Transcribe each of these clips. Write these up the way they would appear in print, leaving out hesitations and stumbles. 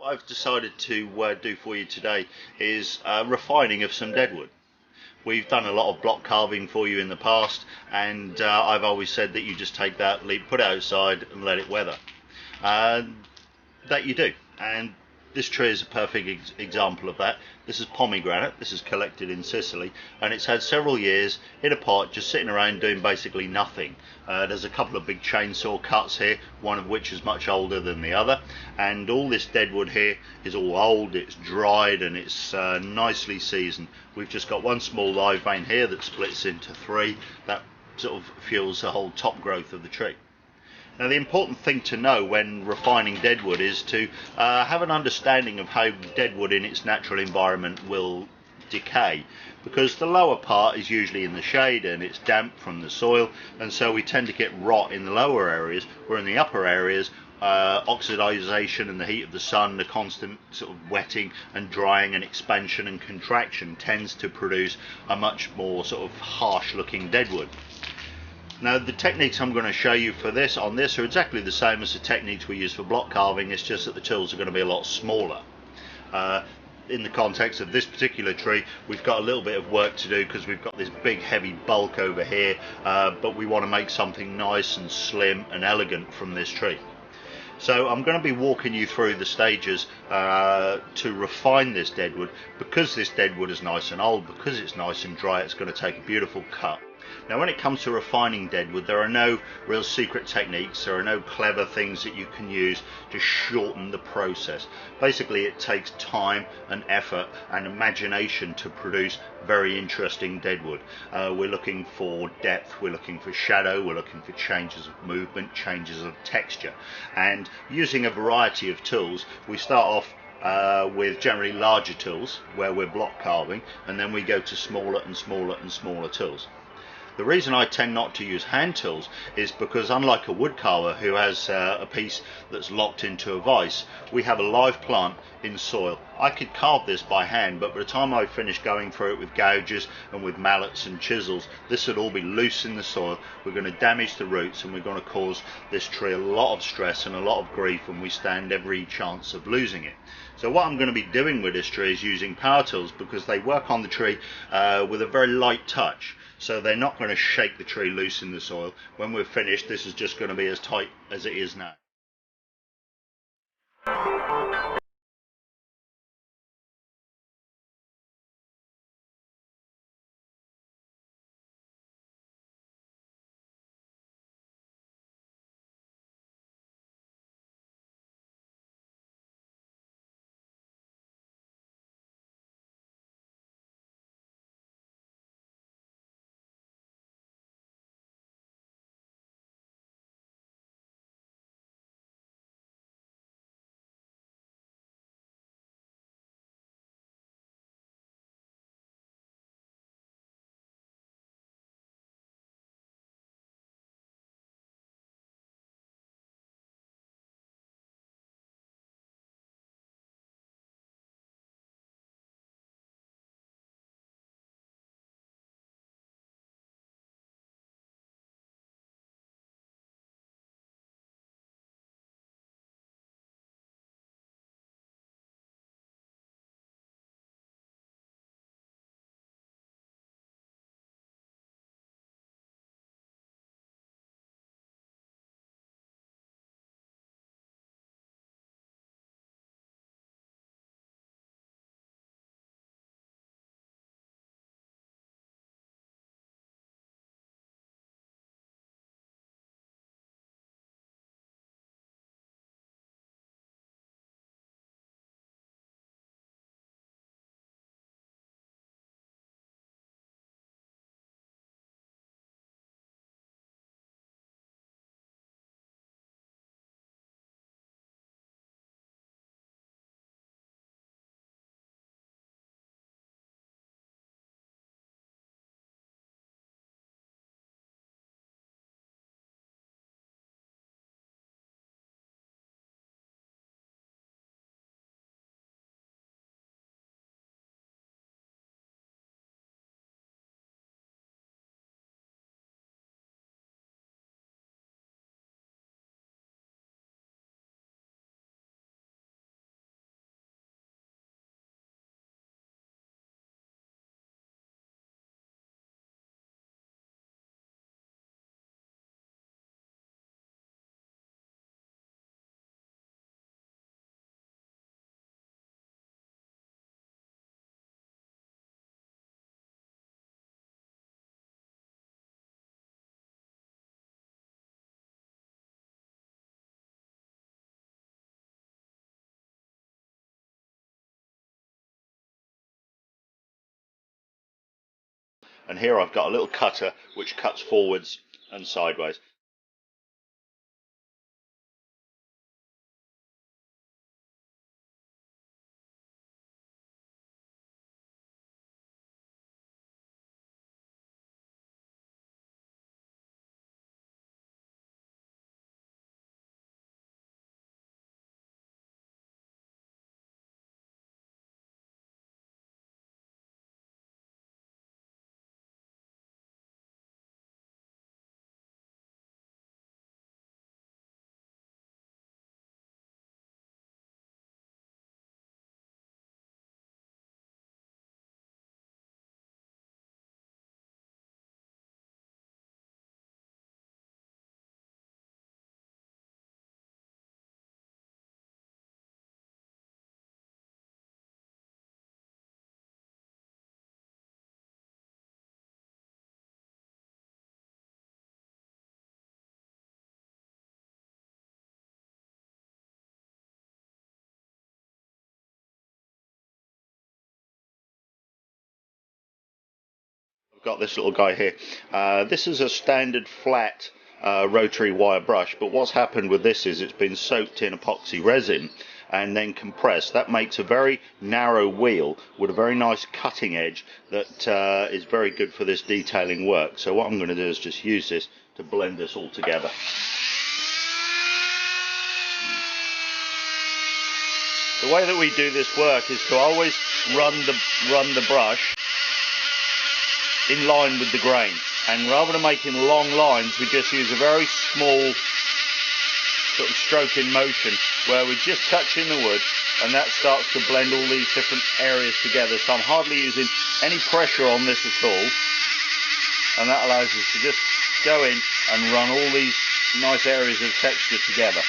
What I've decided to do for you today is refining of some deadwood. We've done a lot of block carving for you in the past, and I've always said that you just take that leaf, put it outside, and let it weather. Uh, that you do, and this tree is a perfect example of that. This is pomegranate. This is collected in Sicily, and it's had several years in a pot just sitting around doing basically nothing. There's a couple of big chainsaw cuts here, one of which is much older than the other, and all this deadwood here is all old, it's dried, and it's nicely seasoned. We've just got one small live vein here that splits into three. That sort of fuels the whole top growth of the tree. Now, the important thing to know when refining deadwood is to have an understanding of how deadwood in its natural environment will decay, because the lower part is usually in the shade and it's damp from the soil, and so we tend to get rot in the lower areas, where in the upper areas oxidization and the heat of the sun, the constant sort of wetting and drying and expansion and contraction tends to produce a much more sort of harsh looking deadwood. Now, the techniques I'm going to show you for this are exactly the same as the techniques we use for block carving. It's just that the tools are going to be a lot smaller. In the context of this particular tree, we've got a little bit of work to do because we've got this big heavy bulk over here, but we want to make something nice and slim and elegant from this tree. So I'm going to be walking you through the stages to refine this deadwood. Because this deadwood is nice and old, because it's nice and dry, it's going to take a beautiful cut. Now, when it comes to refining deadwood, there are no real secret techniques, there are no clever things that you can use to shorten the process. Basically, it takes time and effort and imagination to produce very interesting deadwood. We're looking for depth, we're looking for shadow, we're looking for changes of movement, changes of texture. And using a variety of tools, we start off with generally larger tools where we're block carving, and then we go to smaller and smaller and smaller tools. The reason I tend not to use hand tools is because, unlike a wood carver who has a piece that's locked into a vise, we have a live plant in soil. I could carve this by hand, but by the time I finish going through it with gouges and with mallets and chisels, this would all be loose in the soil. We're going to damage the roots, and we're going to cause this tree a lot of stress and a lot of grief, and we stand every chance of losing it. So what I'm going to be doing with this tree is using power tools, because they work on the tree with a very light touch. So they're not going to shake the tree loose in the soil. When we're finished, this is just going to be as tight as it is now. and here I've got a little cutter which cuts forwards and sideways. I've got this little guy here. This is a standard flat rotary wire brush, but what's happened with this is it's been soaked in epoxy resin and then compressed. That makes a very narrow wheel with a very nice cutting edge that is very good for this detailing work. So what I'm going to do is just use this to blend this all together. The way that we do this work is to always run the brush in line with the grain, and rather than making long lines, we just use a very small sort of stroking motion where we're just touching the wood, and that starts to blend all these different areas together. So I'm hardly using any pressure on this at all, and that allows us to just go in and run all these nice areas of texture together.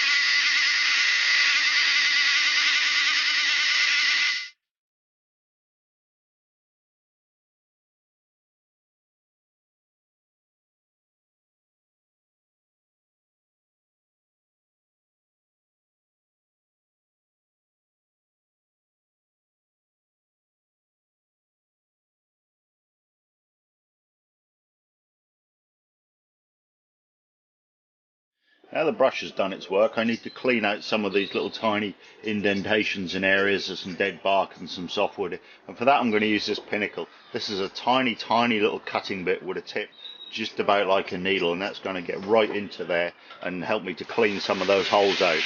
Now the brush has done its work, I need to clean out some of these little tiny indentations and areas. There's some dead bark and some softwood, and for that I'm going to use this pinnacle. This is a tiny little cutting bit with a tip just about like a needle, and that's going to get right into there and help me to clean some of those holes out.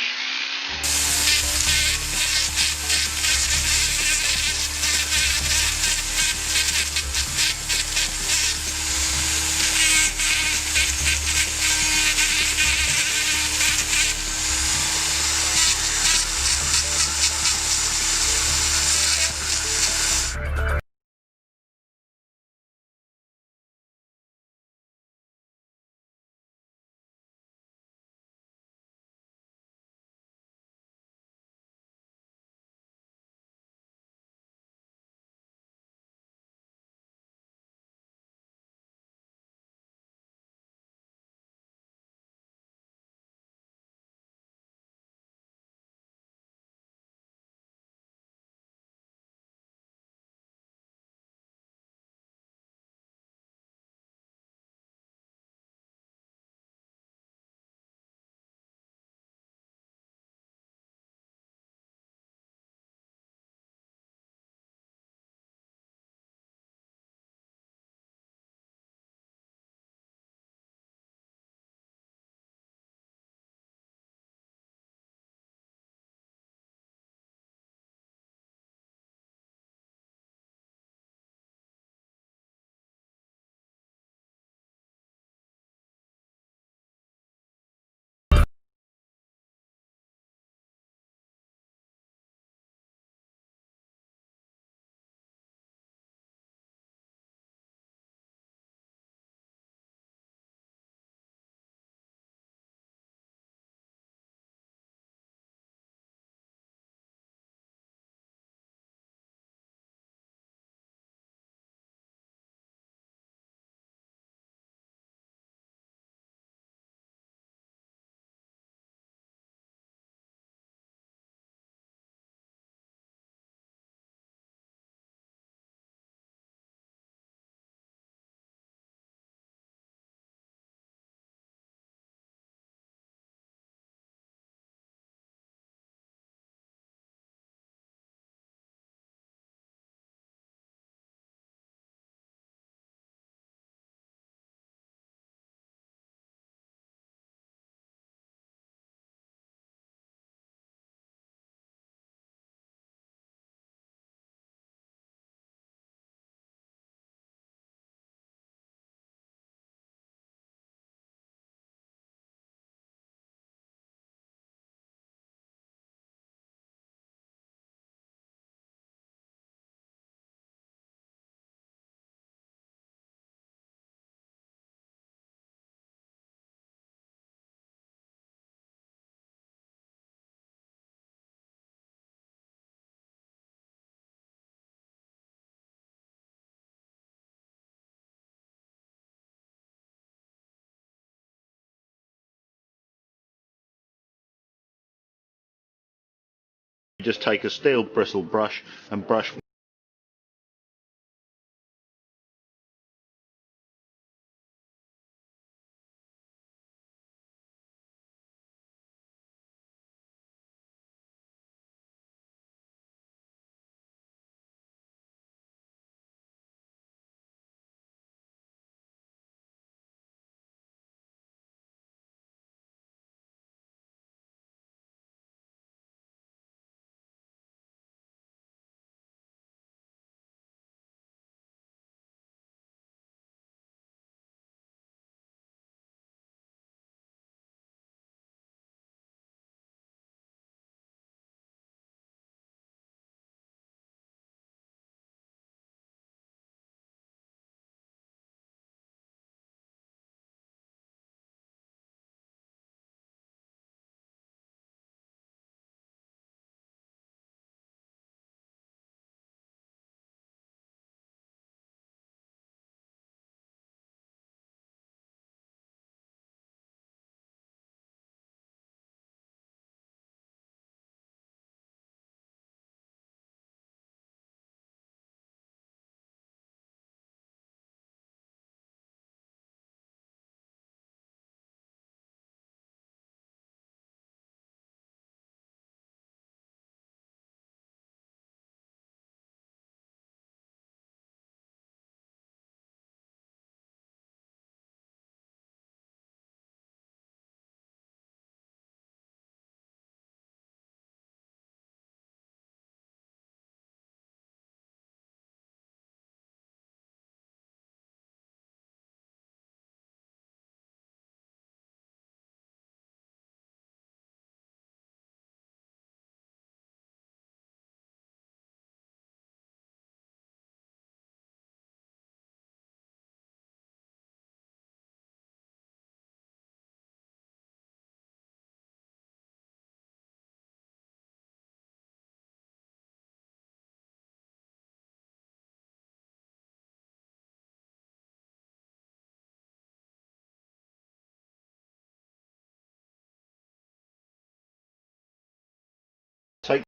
just take a steel bristle brush and brush